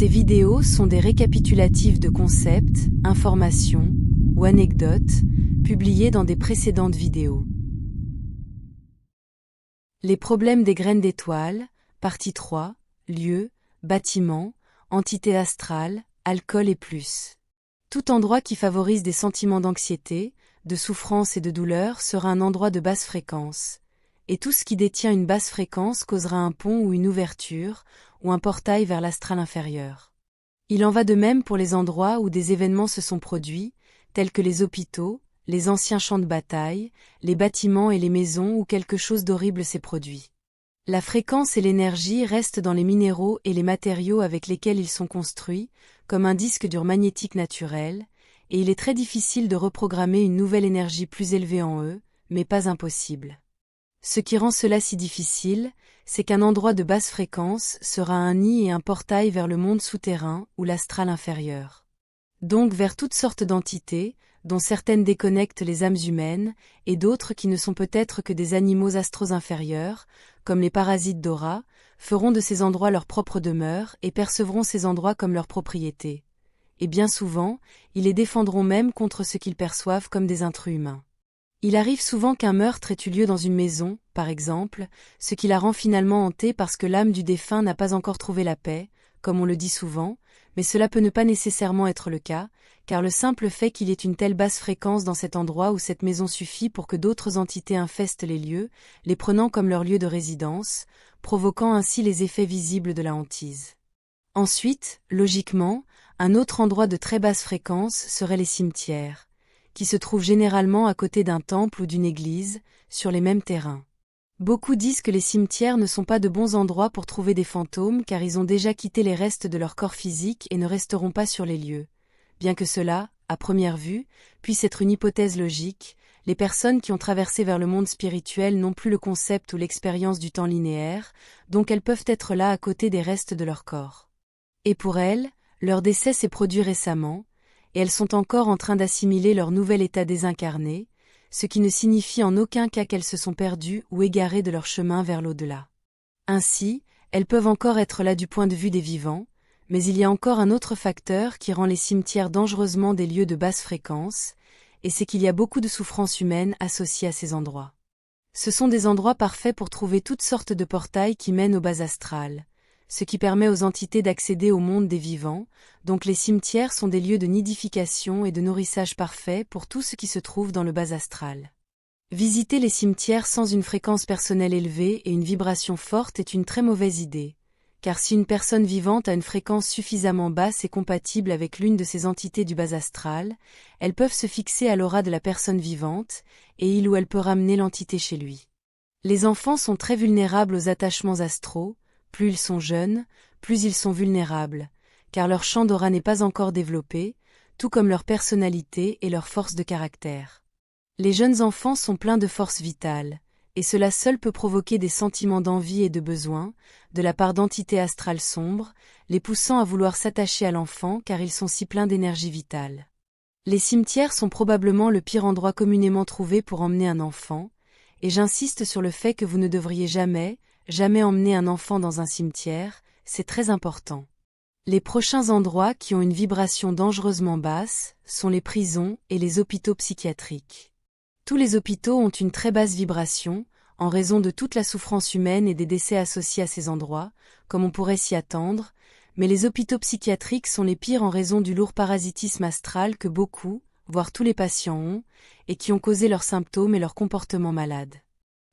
Ces vidéos sont des récapitulatifs de concepts, informations ou anecdotes publiés dans des précédentes vidéos. Les problèmes des graines d'étoiles, partie 3, lieu, bâtiment, entité astrale, alcool et plus. Tout endroit qui favorise des sentiments d'anxiété, de souffrance et de douleur sera un endroit de basse fréquence, et tout ce qui détient une basse fréquence causera un pont ou une ouverture, ou un portail vers l'astral inférieur. Il en va de même pour les endroits où des événements se sont produits, tels que les hôpitaux, les anciens champs de bataille, les bâtiments et les maisons où quelque chose d'horrible s'est produit. La fréquence et l'énergie restent dans les minéraux et les matériaux avec lesquels ils sont construits, comme un disque dur magnétique naturel, et il est très difficile de reprogrammer une nouvelle énergie plus élevée en eux, mais pas impossible. Ce qui rend cela si difficile, c'est qu'un endroit de basse fréquence sera un nid et un portail vers le monde souterrain ou l'astral inférieur. Donc vers toutes sortes d'entités, dont certaines déconnectent les âmes humaines, et d'autres qui ne sont peut-être que des animaux astraux inférieurs, comme les parasites d'aura, feront de ces endroits leur propre demeure et percevront ces endroits comme leur propriété. Et bien souvent, ils les défendront même contre ce qu'ils perçoivent comme des intrus humains. Il arrive souvent qu'un meurtre ait eu lieu dans une maison, par exemple, ce qui la rend finalement hantée parce que l'âme du défunt n'a pas encore trouvé la paix, comme on le dit souvent, mais cela peut ne pas nécessairement être le cas, car le simple fait qu'il y ait une telle basse fréquence dans cet endroit ou cette maison suffit pour que d'autres entités infestent les lieux, les prenant comme leur lieu de résidence, provoquant ainsi les effets visibles de la hantise. Ensuite, logiquement, un autre endroit de très basse fréquence serait les cimetières, qui se trouvent généralement à côté d'un temple ou d'une église, sur les mêmes terrains. Beaucoup disent que les cimetières ne sont pas de bons endroits pour trouver des fantômes car ils ont déjà quitté les restes de leur corps physique et ne resteront pas sur les lieux. Bien que cela, à première vue, puisse être une hypothèse logique, les personnes qui ont traversé vers le monde spirituel n'ont plus le concept ou l'expérience du temps linéaire, donc elles peuvent être là à côté des restes de leur corps. Et pour elles, leur décès s'est produit récemment, et elles sont encore en train d'assimiler leur nouvel état désincarné, ce qui ne signifie en aucun cas qu'elles se sont perdues ou égarées de leur chemin vers l'au-delà. Ainsi, elles peuvent encore être là du point de vue des vivants, mais il y a encore un autre facteur qui rend les cimetières dangereusement des lieux de basse fréquence, et c'est qu'il y a beaucoup de souffrances humaines associées à ces endroits. Ce sont des endroits parfaits pour trouver toutes sortes de portails qui mènent au bas astral, ce qui permet aux entités d'accéder au monde des vivants, donc les cimetières sont des lieux de nidification et de nourrissage parfait pour tout ce qui se trouve dans le bas astral. Visiter les cimetières sans une fréquence personnelle élevée et une vibration forte est une très mauvaise idée, car si une personne vivante a une fréquence suffisamment basse et compatible avec l'une de ces entités du bas astral, elles peuvent se fixer à l'aura de la personne vivante, et il ou elle peut ramener l'entité chez lui. Les enfants sont très vulnérables aux attachements astraux. Plus ils sont jeunes, plus ils sont vulnérables, car leur champ d'aura n'est pas encore développé, tout comme leur personnalité et leur force de caractère. Les jeunes enfants sont pleins de force vitale, et cela seul peut provoquer des sentiments d'envie et de besoin, de la part d'entités astrales sombres, les poussant à vouloir s'attacher à l'enfant car ils sont si pleins d'énergie vitale. Les cimetières sont probablement le pire endroit communément trouvé pour emmener un enfant, et j'insiste sur le fait que vous ne devriez jamais emmener un enfant dans un cimetière, c'est très important. Les prochains endroits qui ont une vibration dangereusement basse sont les prisons et les hôpitaux psychiatriques. Tous les hôpitaux ont une très basse vibration, en raison de toute la souffrance humaine et des décès associés à ces endroits, comme on pourrait s'y attendre, mais les hôpitaux psychiatriques sont les pires en raison du lourd parasitisme astral que beaucoup, voire tous les patients ont, et qui ont causé leurs symptômes et leurs comportements malades.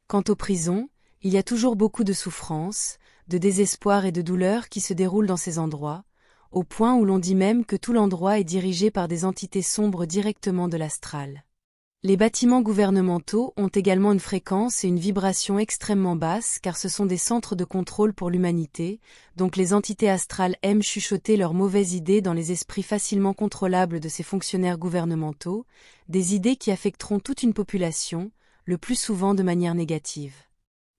Quant aux prisons, il y a toujours beaucoup de souffrance, de désespoir et de douleur qui se déroulent dans ces endroits, au point où l'on dit même que tout l'endroit est dirigé par des entités sombres directement de l'astral. Les bâtiments gouvernementaux ont également une fréquence et une vibration extrêmement basse car ce sont des centres de contrôle pour l'humanité, donc les entités astrales aiment chuchoter leurs mauvaises idées dans les esprits facilement contrôlables de ces fonctionnaires gouvernementaux, des idées qui affecteront toute une population, le plus souvent de manière négative.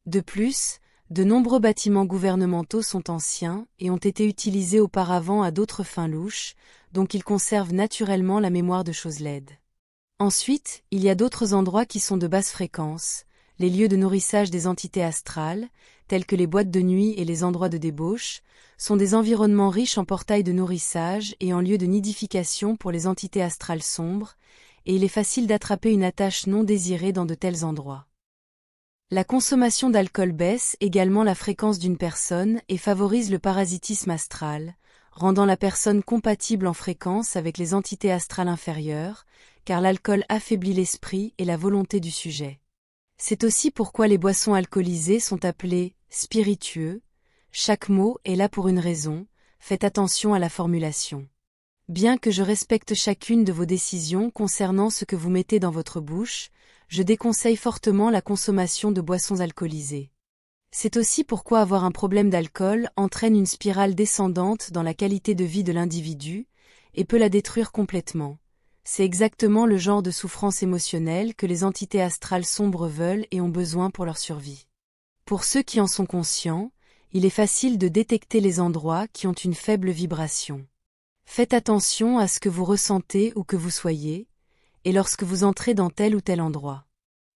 De plus, de nombreux bâtiments gouvernementaux sont anciens et ont été utilisés auparavant à d'autres fins louches, donc ils conservent naturellement la mémoire de choses laides. Ensuite, il y a d'autres endroits qui sont de basse fréquence, les lieux de nourrissage des entités astrales, tels que les boîtes de nuit et les endroits de débauche, sont des environnements riches en portails de nourrissage et en lieux de nidification pour les entités astrales sombres, et il est facile d'attraper une attache non désirée dans de tels endroits. La consommation d'alcool baisse également la fréquence d'une personne et favorise le parasitisme astral, rendant la personne compatible en fréquence avec les entités astrales inférieures, car l'alcool affaiblit l'esprit et la volonté du sujet. C'est aussi pourquoi les boissons alcoolisées sont appelées « spiritueux ». Chaque mot est là pour une raison, faites attention à la formulation. Bien que je respecte chacune de vos décisions concernant ce que vous mettez dans votre bouche, je déconseille fortement la consommation de boissons alcoolisées. C'est aussi pourquoi avoir un problème d'alcool entraîne une spirale descendante dans la qualité de vie de l'individu, et peut la détruire complètement. C'est exactement le genre de souffrance émotionnelle que les entités astrales sombres veulent et ont besoin pour leur survie. Pour ceux qui en sont conscients, il est facile de détecter les endroits qui ont une faible vibration. Faites attention à ce que vous ressentez ou que vous soyez, et lorsque vous entrez dans tel ou tel endroit.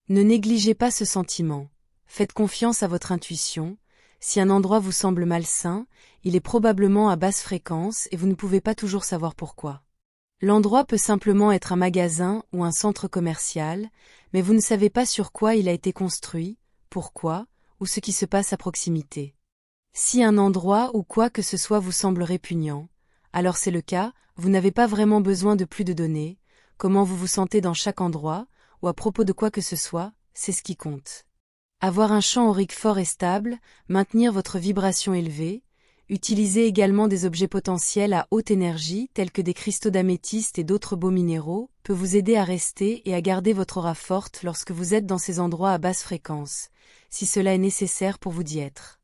Ne négligez pas ce sentiment. Faites confiance à votre intuition. Si un endroit vous semble malsain, il est probablement à basse fréquence et vous ne pouvez pas toujours savoir pourquoi. L'endroit peut simplement être un magasin ou un centre commercial, mais vous ne savez pas sur quoi il a été construit, pourquoi, ou ce qui se passe à proximité. Si un endroit ou quoi que ce soit vous semble répugnant, alors c'est le cas, vous n'avez pas vraiment besoin de plus de données, comment vous vous sentez dans chaque endroit, ou à propos de quoi que ce soit, c'est ce qui compte. Avoir un champ aurique fort et stable, maintenir votre vibration élevée, utiliser également des objets potentiels à haute énergie tels que des cristaux d'améthyste et d'autres beaux minéraux, peut vous aider à rester et à garder votre aura forte lorsque vous êtes dans ces endroits à basse fréquence, si cela est nécessaire pour vous d'y être.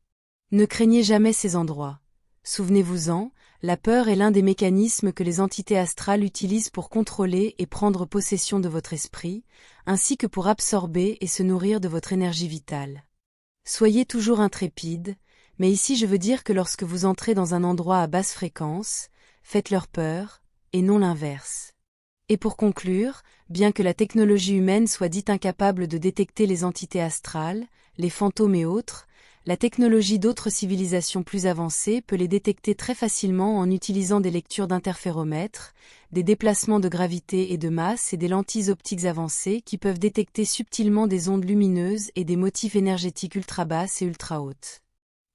Ne craignez jamais ces endroits. Souvenez-vous-en, la peur est l'un des mécanismes que les entités astrales utilisent pour contrôler et prendre possession de votre esprit, ainsi que pour absorber et se nourrir de votre énergie vitale. Soyez toujours intrépide, mais ici je veux dire que lorsque vous entrez dans un endroit à basse fréquence, faites-leur peur, et non l'inverse. Et pour conclure, bien que la technologie humaine soit dite incapable de détecter les entités astrales, les fantômes et autres, la technologie d'autres civilisations plus avancées peut les détecter très facilement en utilisant des lectures d'interféromètres, des déplacements de gravité et de masse et des lentilles optiques avancées qui peuvent détecter subtilement des ondes lumineuses et des motifs énergétiques ultra basses et ultra hautes.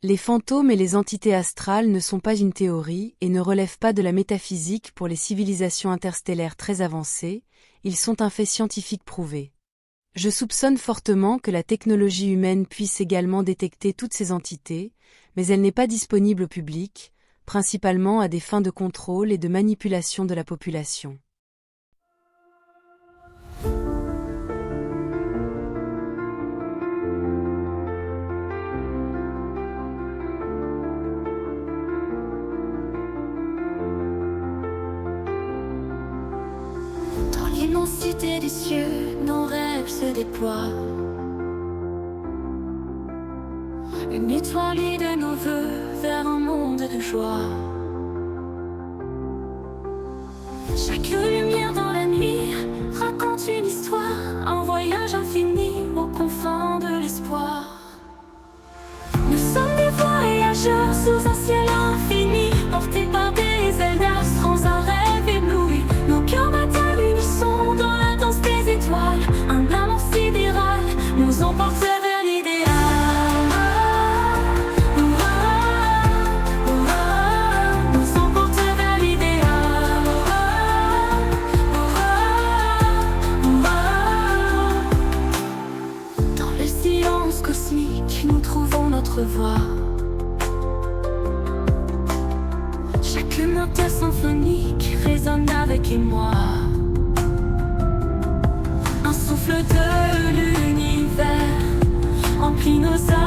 Les fantômes et les entités astrales ne sont pas une théorie et ne relèvent pas de la métaphysique pour les civilisations interstellaires très avancées, ils sont un fait scientifique prouvé. Je soupçonne fortement que la technologie humaine puisse également détecter toutes ces entités, mais elle n'est pas disponible au public, principalement à des fins de contrôle et de manipulation de la population. Dans l'immensité des cieux, nos rêves se déploient. Une étoile de nos voeux vers un monde de joie. Chaque lumière dans la nuit raconte une histoire, un voyage infini aux confins de l'espoir. Nous sommes des voyageurs sous un ciel infini, portés par des ailes d'astres sans un rêve ébloui. Nos cœurs battent à l'unisson dans la danse des étoiles. Un amour sidéral nous emporte vers l'idéal. Nous emporte vers l'idéal. Dans le silence cosmique, nous trouvons notre voix. Chaque note symphonique résonne avec émoi. Un souffle de l'univers emplit nos âmes.